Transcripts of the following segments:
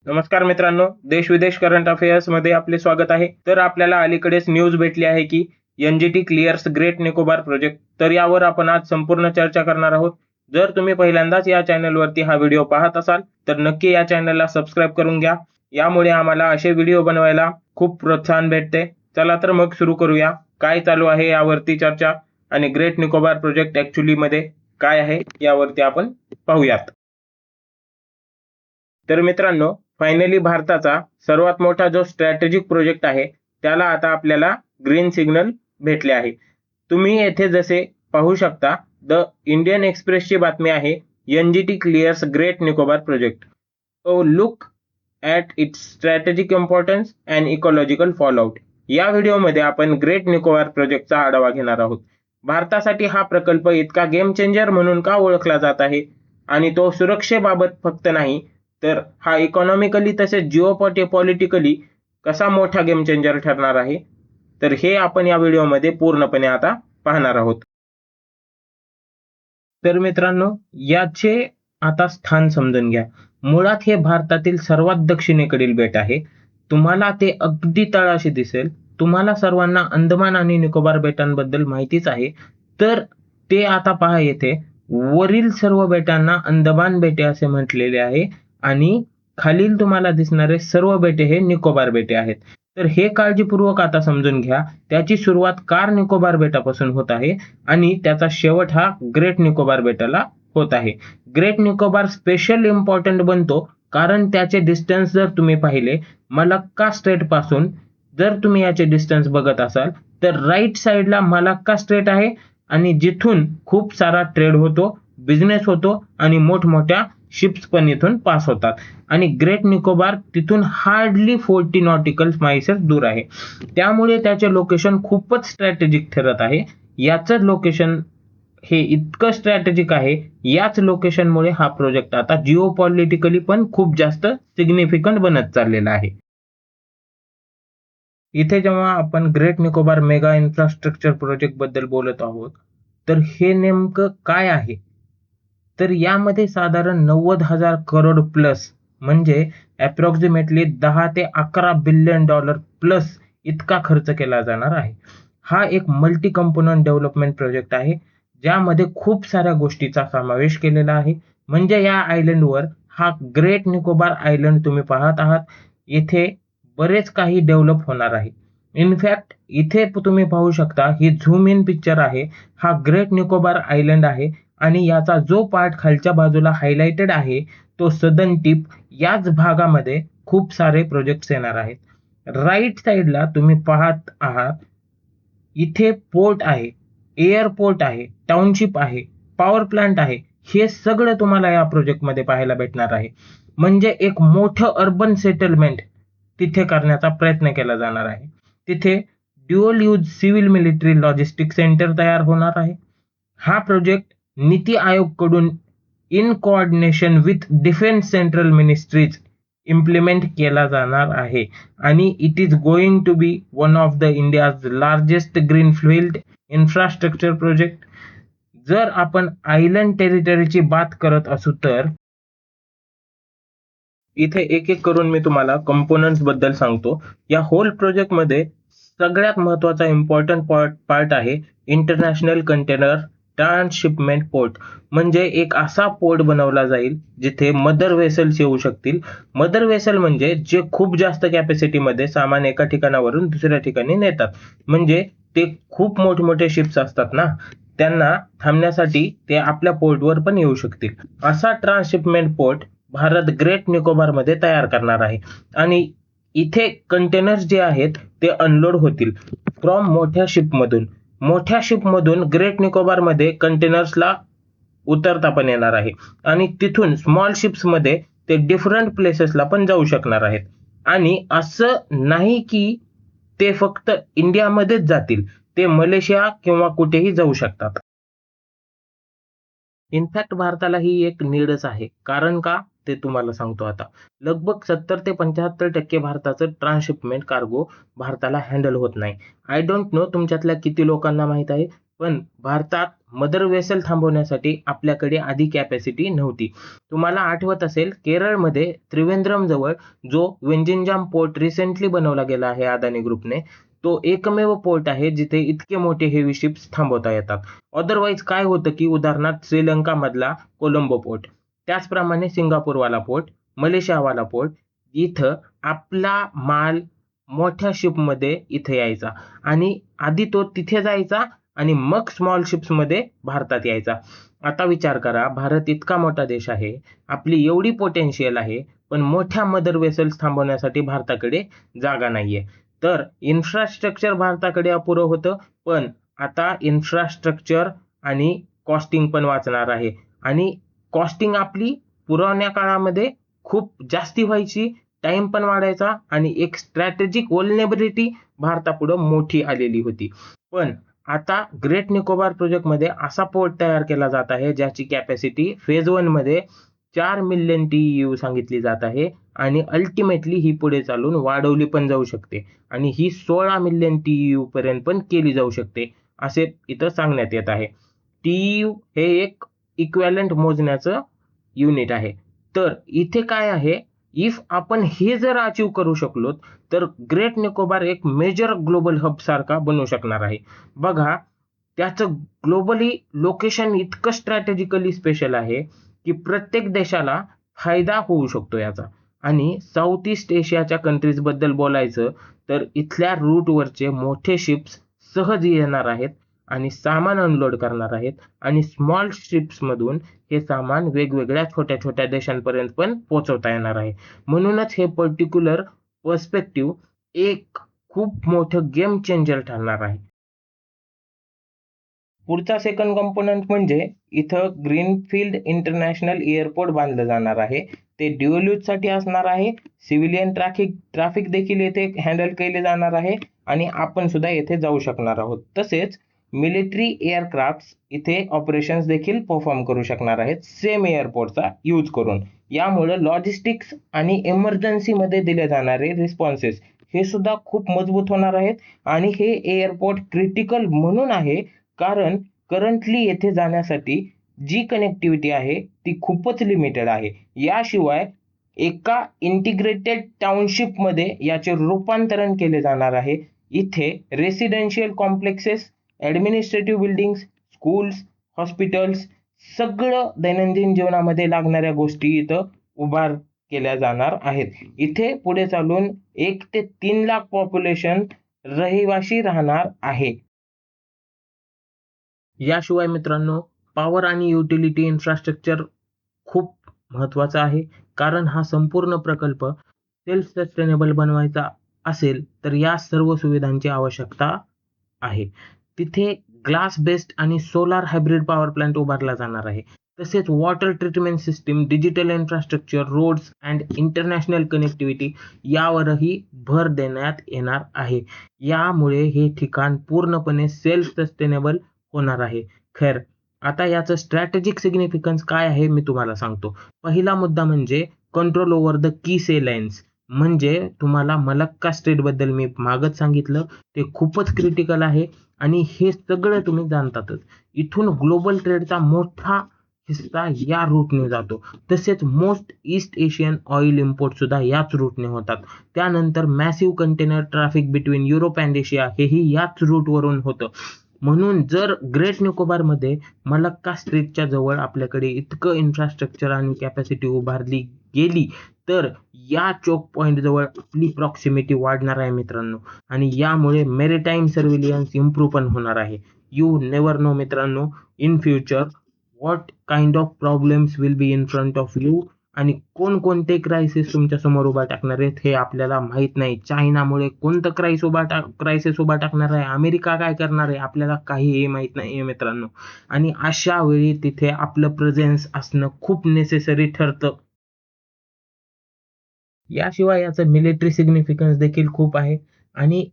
नमस्कार मित्रांनो, देश विदेश करंट अफेअर्स मध्ये आपले स्वागत आहे. तर आपल्याला अलीकडेच न्यूज भेटली आहे की NGT clears great Nicobar project. तर यावर आपण आज संपूर्ण चर्चा करणार आहोत. जर तुम्ही पहिल्यांदाच या चॅनलवरती हा व्हिडिओ पाहत असाल तर नक्की या चॅनलला सबस्क्राईब करून घ्या. यामुळे आम्हाला असे व्हिडिओ बनवायला खूप प्रोत्साहन भेटते. चला तर मग सुरू करूया. काय चालू आहे यावरती चर्चा आणि ग्रेट निकोबार प्रोजेक्ट ऍक्च्युली मध्ये काय आहे यावरती आपण पाहूयात. तर मित्रांनो, फायनली भारताचा सर्वात मोठा जो स्ट्रॅटेजिक प्रोजेक्ट आहे त्याला आता आपल्याला ग्रीन सिग्नल भेटले आहे. तुम्ही येथे जसे पाहू शकता, द इंडियन एक्सप्रेसची बातमी आहे, NGT clears great Nicobar project. Look at its strategic importance and ecological fallout. या व्हिडिओमध्ये आपण ग्रेट निकोबार प्रोजेक्टचा आढावा घेणार आहोत. भारतासाठी हा प्रकल्प इतका गेम चेंजर म्हणून का ओळखला जात आहे आणि तो सुरक्षेबाबत फक्त नाही तर हा इकॉनॉमिकली तसेच पॉलिटिकली कसा मोठा गेम चेंजर ठरणार आहे, तर हे आपण या व्हिडिओमध्ये पूर्णपणे आता पाहणार आहोत. तर मित्रांनो, याचे आता स्थान समजून घ्या. मुळात हे भारतातील सर्वात दक्षिणेकडील बेट आहे. तुम्हाला ते अगदी तळाशी दिसेल. तुम्हाला सर्वांना अंदमान आणि निकोबार बेटांबद्दल माहितीच आहे. तर ते आता पहा, येथे वरील सर्व बेटांना अंदमान बेटे असे म्हटलेले आहे आणि खालील तुम्हाला दिसणारे सर्व बेटे हे निकोबार बेटे आहेत. तर हे काळजीपूर्वक आता समजून घ्या. त्याची सुरुवात कार निकोबार बेटापासून होत आहे आणि त्याचा शेवट हा ग्रेट निकोबार बेटाला होत आहे. ग्रेट निकोबार स्पेशल इम्पॉर्टंट बनतो कारण त्याचे डिस्टन्स जर तुम्ही पाहिले, मलक्का स्ट्रेट पासून जर तुम्ही याचे डिस्टन्स बघत असाल तर राईट साईडला मलक्का स्ट्रेट आहे आणि जिथून खूप सारा ट्रेड होतो, बिझनेस होतो आणि मोठमोठ्या शिप्स पण इथून पास होतात. आणि ग्रेट निकोबार तिथून हार्डली 40 नॉटिकल माइल्स दूर आहे. त्यामुळे त्याचे लोकेशन खूपच स्ट्रॅटेजिक ठरत आहे. याचं लोकेशन हे इतकं स्ट्रॅटेजिक आहे, याच लोकेशनमुळे हा प्रोजेक्ट आता पॉलिटिकली पण खूप जास्त सिग्निफिकंट बनत चाललेला आहे. इथे जेव्हा आपण great Nicobar mega infrastructure project बद्दल बोलत आहोत, तर हे नेमकं काय आहे? तर यामध्ये साधारण 90,000 करोड प्लस म्हणजे अप्रॉक्सिमेटली 10 ते 11 बिलियन डॉलर प्लस इतका खर्च केला जाणार आहे. हा एक मल्टी कंपोनंट डेव्हलपमेंट प्रोजेक्ट आहे, ज्यामध्ये खूप साऱ्या गोष्टीचा समावेश केलेला आहे. म्हणजे या आयलंडवर हा ग्रेट निकोबार आयलंड तुम्ही पाहत आहात, येथे बरेच काही डेव्हलप होणार आहे. इनफॅक्ट इथे तुम्ही पाहू शकता, ही झूम इन पिक्चर आहे. हा ग्रेट निकोबार आयलंड आहे आणि याचा जो पार्ट खालच्या बाजूला हायलाइटेड आहे तो सदर्न टिप, याच भागामध्ये खूप सारे प्रोजेक्ट्स येणार आहेत. राईट साईडला तुम्ही पाहत आहात, इथे पोर्ट आहे, एअरपोर्ट आहे, टाउनशिप आहे, पॉवर प्लांट आहे. हे सगळं तुम्हाला या प्रोजेक्टमध्ये पाहायला भेटणार आहे. म्हणजे एक मोठं अर्बन सेटलमेंट तिथे करण्याचा प्रयत्न केला जाणार आहे. तिथे dual use civil military logistic centre तयार होणार आहे. हा प्रोजेक्ट नीती आयोगकडून in coordination with defence central ministries implement केला जाणार आहे आणि it is going to be one of the India's largest greenfield infrastructure project. जर आपण आयलंड टेरिटरीची बात करत असू तर इथे एक एक करून मी तुम्हाला कंपोनंट्स बद्दल सांगतो. या होल प्रोजेक्ट मध्ये सगळ्यात महत्वाचा इम्पॉर्टंट पार्ट आहे इंटरनॅशनल कंटेनर ट्रान्सशिपमेंट पोर्ट. म्हणजे एक असा पोर्ट बनवला जाईल जिथे मदर वेसल्स येऊ शकतील. मदर वेसल म्हणजे जे खूप जास्त कॅपॅसिटीमध्ये सामान एका ठिकाणावरून दुसऱ्या ठिकाणी नेतात. म्हणजे ते खूप मोठमोठे शिप्स असतात ना, त्यांना थांबण्यासाठी ते आपल्या पोर्टवर पण येऊ शकतील. असा ट्रान्सशिपमेंट पोर्ट भारत ग्रेट निकोबार मध्ये तयार करणार आहे आणि इथे कंटेनर्स जे आहेत ते अनलोड होतील फ्रॉम मोठ्या शिपमधून. मोठ्या शिपमधून ग्रेट निकोबार मध्ये कंटेनर्सला उतरता पण येणार आहे आणि तिथून स्मॉल शिप्स मध्ये ते डिफरंट प्लेसेसला पण जाऊ शकणार आहेत. आणि असं नाही की ते फक्त इंडियामध्येच जातील, ते मलेशिया किंवा कुठेही जाऊ शकतात. इनफॅक्ट भारताला ही एक नीडच आहे. कारण का ते तुम्हाला सांगतो आता. लगभग 70 ते 75% भारताचं ट्रान्सशिपमेंट कार्गो भारताला हँडल होत नाही. आय डोंट नो तुमच्यातल्या किती लोकांना माहित आहे, पण भारतात मदर वेसल थांबवण्यासाठी आपल्याकडे आधी कॅपॅसिटी नव्हती. तुम्हाला आठवत असेल, केरळमध्ये त्रिवेंद्रम जवळ जो वेंजिंजाम पोर्ट रिसेंटली बनवला गेला आहे अदानी ग्रुपने, तो एकमेव पोर्ट आहे जिथे इतके मोठे हेवी शिप्स थांबवता येतात. अदरवाईज काय होतं की उदाहरणार्थ श्रीलंका मधला कोलंबो पोर्ट, त्याचप्रमाणे सिंगापूरवाला पोर्ट, मलेशियावाला पोर्ट, इथं आपला माल मोठ्या शिपमध्ये इथे यायचा आणि आधी तो तिथे जायचा आणि मग स्मॉल शिप्समध्ये भारतात यायचा. आता विचार करा, भारत इतका मोठा देश आहे, आपली एवढी पोटेन्शियल आहे, पण मोठ्या मदर वेसल्स थांबवण्यासाठी भारताकडे जागा नाहीये. तर इन्फ्रास्ट्रक्चर भारताकडे अपुरं होतं, पण आता इन्फ्रास्ट्रक्चर आणि कॉस्टिंग पण वाचणार आहे आणि कॉस्टिंग आपली पुराण्या काळामध्ये खूप जास्ती व्हायची, टाइम पण वाढायचा आणि एक स्ट्रॅटेजिक व्हल्नरेबिलिटी भारतापुढं मोठी आलेली होती. पण आता ग्रेट निकोबार प्रोजेक्टमध्ये असा पोर्ट तयार केला जात आहे ज्याची कॅपॅसिटी फेज 1 मध्ये 4 मिलियन TEU सांगितली जात आहे आणि अल्टिमेटली ही पुढे चालून वाढवली पण जाऊ शकते आणि ही 16 मिलियन TEU पर्यंत पण केली जाऊ शकते असे इथं सांगण्यात येत आहे. TEU हे एक इक्विव्हॅलंट मोजण्याचं युनिट आहे. तर इथे काय आहे, इफ आपण हे जर अचीव करू शकलो तर ग्रेट निकोबार एक मेजर ग्लोबल हब सारखा बनू शकणार आहे. बघा, त्याचं ग्लोबली लोकेशन इतकं स्ट्रॅटेजिकली स्पेशल आहे की प्रत्येक देशाला फायदा होऊ शकतो याचा. आणि साऊथ ईस्ट एशियाच्या कंट्रीज बद्दल बोलायचं तर इथल्या रूटवरचे मोठे शिप्स सहज येणार आहेत आणि सामान अनलोड करणार आहेत आणि स्मॉल शिप्स मधून हे सामान वेगवेगळ्या छोट्या छोट्या देशांपर्यंत पण पोहोचवता येणार आहे. म्हणूनच हे पर्टिक्युलर पर्स्पेक्टिव्ह एक खूप मोठं गेम चेंजर ठरणार आहे. पुढचा सेकंड कंपोनंट म्हणजे इथं ग्रीनफील्ड इंटरनॅशनल एअरपोर्ट बांधलं जाणार आहे. ते ड्युअल यूज साठी असणार आहे. सिव्हिलियन ट्रॅफिक देखील येथे हँडल केले जाणार आहे आणि आपण सुद्धा येथे जाऊ शकणार आहोत. तसेच मिलिटरी एअरक्राफ्ट इथे ऑपरेशन्स देखील परफॉर्म करू शकणार आहेत सेम एअरपोर्टचा यूज करून. यामुळे लॉजिस्टिक्स आणि इमर्जन्सी मध्ये दिले जाणारे रिस्पॉन्सेस हे सुद्धा खूप मजबूत होणार आहेत आणि हे एअरपोर्ट क्रिटिकल म्हणून आहे कारण करंटली येथे जाण्यासाठी जी कनेक्टिव्हिटी आहे ती खूपच लिमिटेड आहे. याशिवाय एका इंटिग्रेटेड टाउनशिप मध्ये याचे रूपांतरण केले जाणार आहे. इथे residential complexes, administrative buildings, schools, hospitals सगळं दैनंदिन जीवनामध्ये लागणाऱ्या गोष्टी इथं उभार केल्या जाणार आहेत. इथे पुढे चालून 1 ते 3 लाख पॉप्युलेशन रहिवासी राहणार आहे. याशिवाय मित्रांनो, पॉवर आणि युटिलिटी इन्फ्रास्ट्रक्चर खूप महत्वाचा आहे कारण हा संपूर्ण प्रकल्प सेल्फ सस्टेनेबल बनवायचा असेल तर या सर्व सुविधांची आवश्यकता आहे. तिथे ग्लास बेस्ड आणि सोलार हायब्रिड पॉवर प्लांट उभारला जाणार आहे. तसेच water treatment system, digital infrastructure, roads and international connectivity यावरही भर देण्यात येणार आहे. यामुळे हे ठिकाण पूर्णपणे सेल्फ सस्टेनेबल होणार आहे. खैर, आता याचं स्ट्रॅटेजिक सिग्निफिकन्स काय आहे मी तुम्हाला सांगतो. पहिला मुद्दा म्हणजे control over the key say lines. म्हणजे तुम्हाला मलक्का स्ट्रीट बद्दल मी मागच सांगितलं, ते खूपच क्रिटिकल आहे आणि हे सगळं तुम्ही जाणतातच. इथून ग्लोबल ट्रेडचा मोठा हिस्सा या रूटने जातो. तसेच most east Asian oil import सुद्धा याच रूटने होतात. त्यानंतर massive container traffic between Europe and Asia हेही याच रूटवरून होतं. म्हणून जर ग्रेट निकोबार मध्ये मलक्का स्ट्रीटच्या जवळ आपल्याकडे इतकं इन्फ्रास्ट्रक्चर आणि कॅपॅसिटी उभारली गेली तर या चोक पॉइंट जवळ आपली प्रॉक्सिमिटी वाढणार आहे मित्रांनो आणि यामुळे मेरीटाईम सर्व्हिलियन्स इम्प्रूव्ह पण होणार आहे. यू नेवर नो मित्रांनो, in future what kind of problems will be in front of you आणि कोणकोणते क्रायसिस तुमच्या समोर उभा टाकणार आहेत हे आपल्याला माहित नाही. चायनामुळे कोणतं क्रायसिस उभा टाकणार आहे, अमेरिका काय करणार आहे, आपल्याला काहीही माहित नाही मित्रांनो. आणि अशा वेळी तिथे आपलं प्रेझेन्स असणं खूप नेसेसरी ठरतं. याशिवाय याचं मिलिटरी सिग्निफिकन्स देखील खूप आहे आणि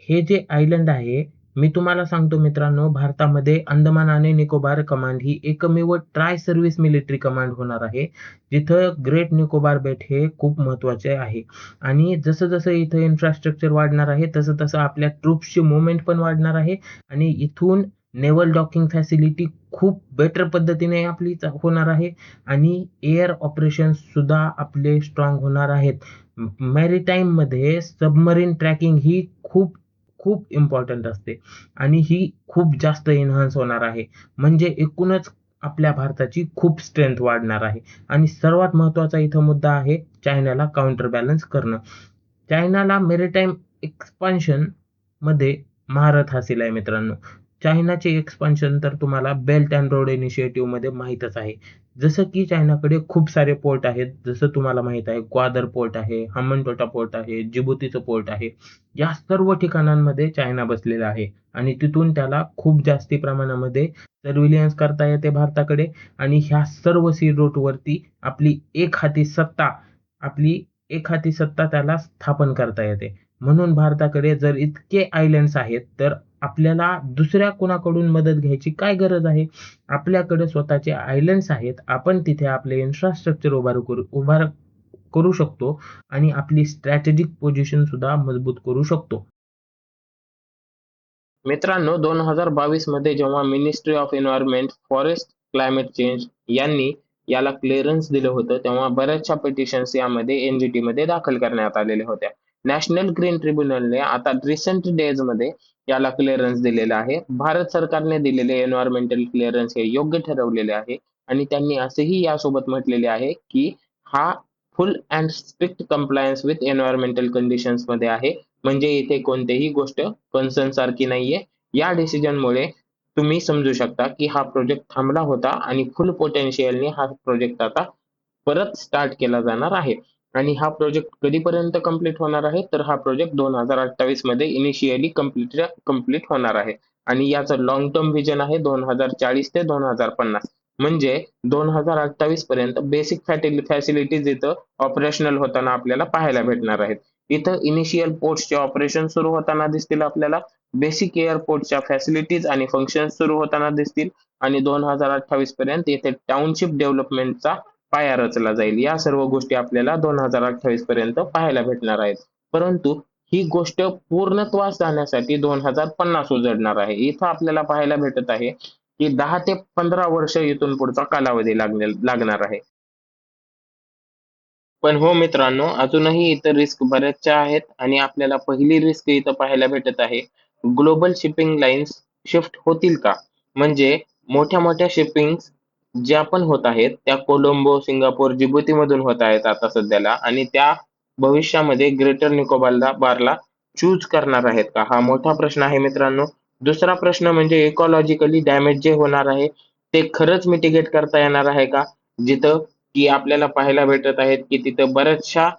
हे जे आयलंड आहे, मी तुम्हाला सांगतो मित्रांनो, भारतामध्ये अंदमान आणि निकोबार कमांड ही एकमेव ट्राय सर्व्हिस मिलिटरी कमांड होणार आहे, जिथं ग्रेट निकोबार बेट हे खूप महत्वाचे आहे. आणि जसं जसं इथं इन्फ्रास्ट्रक्चर वाढणार आहे तसं तसं आपल्या ट्रूप्सची मुवमेंट पण वाढणार आहे आणि इथून नेव्हल डॉकिंग फॅसिलिटी खूप बेटर पद्धतीने आपली होणार आहे आणि एअर ऑपरेशन सुद्धा आपले स्ट्रॉंग होणार आहेत. मॅरीटाईममध्ये सबमरीन ट्रॅकिंग ही खूप खूप इम्पॉर्टंट असते आणि ही खूप जास्त एन्हान्स होणार आहे. म्हणजे एकूणच आपल्या भारताची खूप स्ट्रेंथ वाढणार आहे. आणि सर्वात महत्त्वाचा इथं मुद्दा आहे चायनाला काउंटर बॅलन्स करणं. चायनाला मेरिटाईम एक्सपान्शन मध्ये महारथ हासिल आहे मित्रांनो. चायनाचे एक्सपान्शन तर तुम्हाला बेल्ट अँड रोड इनिशिएटिव्ह मध्ये माहीतच आहे. जसं की चायनाकडे खूप सारे पोर्ट आहेत. जसं तुम्हाला माहित आहे ग्वादर पोर्ट आहे, हम्बनटोटा पोर्ट आहे, जिबुतीचं पोर्ट आहे. या सर्व ठिकाणांमध्ये चायना बसलेला आहे आणि तिथून त्याला खूप जास्ती प्रमाणामध्ये सर्व्हिलियन्स करता येते भारताकडे. आणि ह्या सर्व सी रूटवरती आपली एक हाती सत्ता त्याला स्थापन करता येते. म्हणून भारताकडे जर इतके आयलँड्स आहेत, तर आपल्याला दुसऱ्या कोणाकडून मदत घ्यायची काय गरज आहे? आपल्याकडे स्वतःचे आयलँड्स आहेत. आपण तिथे आपले इन्फ्रास्ट्रक्चर उभार करू शकतो आणि आपली स्ट्रॅटेजिक पोझिशन सुद्धा मजबूत करू शकतो. मित्रांनो, 2022 मध्ये जेव्हा ministry of environment, forest, climate change यांनी याला क्लिअरन्स दिलं होतं, तेव्हा बऱ्याचशा पिटिशन्स यामध्ये एनजीटी मध्ये दाखल करण्यात आलेल्या होत्या. नॅशनल ग्रीन ट्रिब्युनलने आता रिसेंट डेज मध्ये याला क्लिअरन्स दिलेला आहे. भारत सरकारने दिलेले एन्व्हायरमेंटल क्लिअरन्स हे योग्य ठरवलेले आहे आणि त्यांनी असेही यासोबत म्हटलेले आहे की हा फुल and strict compliance with environmental conditions मध्ये आहे. म्हणजे इथे कोणतीही गोष्ट कन्सर्न सारखी नाहीये. या डिसिजनमुळे तुम्ही समजू शकता की हा प्रोजेक्ट थांबला होता आणि फुल पोटेन्शियलने हा प्रोजेक्ट आता परत स्टार्ट केला जाणार आहे. आणि हा प्रोजेक्ट कधीपर्यंत कंप्लीट होणार आहे? तर हा प्रोजेक्ट 2028 मध्ये इनिशियली कंप्लीट होणार आहे. आणि याचं लॉंग टर्म व्हिजन आहे 2040 ते 2050. म्हणजे 2028 पर्यंत बेसिक फॅसिलिटीज इथं ऑपरेशनल होताना आपल्याला पाहायला भेटणार आहेत. इथं इनिशियल पोर्ट्सचे ऑपरेशन सुरू होताना दिसतील आपल्याला. बेसिक एअरपोर्टच्या फॅसिलिटीज आणि फंक्शन्स सुरू होताना दिसतील आणि 2028 पर्यंत येथे टाउनशिप डेव्हलपमेंटचा पाया रचला जाईल. या सर्व गोष्टी आपल्याला 2028 पर्यंत पाहायला भेटणार आहेत. परंतु ही गोष्ट पूर्णत्वास जाण्यासाठी 2050 उजळणार आहे. इथं आपल्याला पाहायला भेटत आहे की 10 ते 15 वर्ष इथून पुढचा कालावधी लागणार आहे. पण हो मित्रांनो, अजूनही इतर रिस्क बऱ्याचशा आहेत आणि आपल्याला पहिली रिस्क इथं पाहायला भेटत आहे. ग्लोबल शिपिंग लाईन्स शिफ्ट होतील का? म्हणजे मोठ्या मोठ्या शिपिंग ज्या पण होत आहेत त्या कोलंबो, सिंगापूर, जिबुतीमधून होत आहेत आता सध्याला आणि त्या भविष्यामध्ये ग्रेटर निकोबारला बारला चूज करणार आहेत का? हा मोठा प्रश्न आहे मित्रांनो. दुसरा प्रश्न म्हणजे इकॉलॉजिकली डॅमेज जे होणार आहे ते खरंच मिटिगेट करता येणार आहे का? जिथं की आपल्याला पाहायला भेटत आहेत की तिथं बऱ्याचशा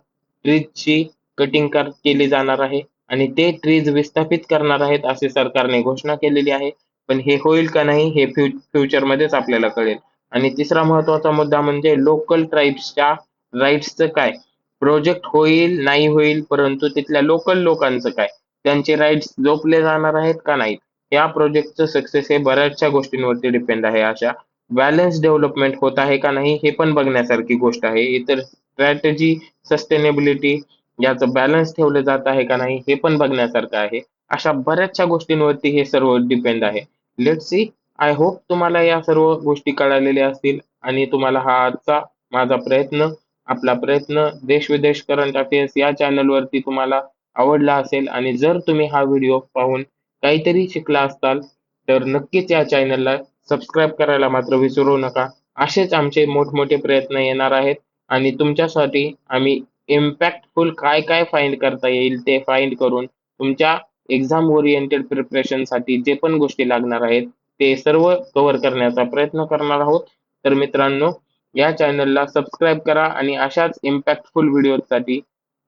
ट्रीजची कटिंग केली जाणार आहे आणि ते ट्रीज विस्थापित करणार आहेत असे सरकारने घोषणा केलेली आहे. पण हे होईल का नाही हे फ्युचरमध्येच आपल्याला कळेल. आणि तिसरा महत्त्वाचा मुद्दा म्हणजे लोकल ट्राईब्सच्या राईट्सचं काय? प्रोजेक्ट होईल, नाही होईल, परंतु तिथल्या लोकल लोकांचं काय? त्यांचे राईट्स जोपले जाणार आहेत का नाहीत? या प्रोजेक्टचं सक्सेस हे बऱ्याचशा गोष्टींवरती डिपेंड आहे. अशा बॅलन्स डेव्हलपमेंट होत आहे का नाही हे पण बघण्यासारखी गोष्ट आहे. इतर स्ट्रॅटेजी, सस्टेनेबिलिटी याचं बॅलन्स ठेवलं जात आहे का नाही हे पण बघण्यासारखं आहे. अशा बऱ्याचशा गोष्टींवरती हे सर्व डिपेंड आहे. Let's see. आय होप तुम्हाला या सर्व गोष्टी कळालेल्या असतील आणि तुम्हाला हा आजचा माझा आपला प्रयत्न देश-विदेश करंट अफेअर्स या चॅनलवरती तुम्हाला आवडला असेल आणि जर तुम्ही हा व्हिडिओ पाहून काहीतरी शिकला असाल तर नक्कीच या चॅनलला सबस्क्राईब करायला मात्र विसरू नका. असेच आमचे मोठमोठे प्रयत्न येणार आहेत आणि तुमच्यासाठी आम्ही इम्पॅक्टफुल काय काय फाइंड करता येईल ते फाइंड करून तुमच्या एक्झाम ओरिएंटेड प्रिपरेशनसाठी जे पण गोष्टी लागणार आहेत ते सर्व कव्हर करण्याचा प्रयत्न करणार आहोत. तर मित्रांनो, या चॅनलला सबस्क्राईब करा आणि अशाच इम्पॅक्टफुल व्हिडिओसाठी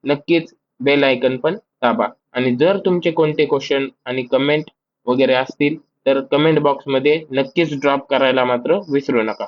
नक्कीच बेल आयकन पण दाबा. आणि जर तुमचे कोणते क्वेश्चन आणि कमेंट वगैरे असतील तर कमेंट बॉक्समध्ये नक्कीच ड्रॉप करायला मात्र विसरू नका.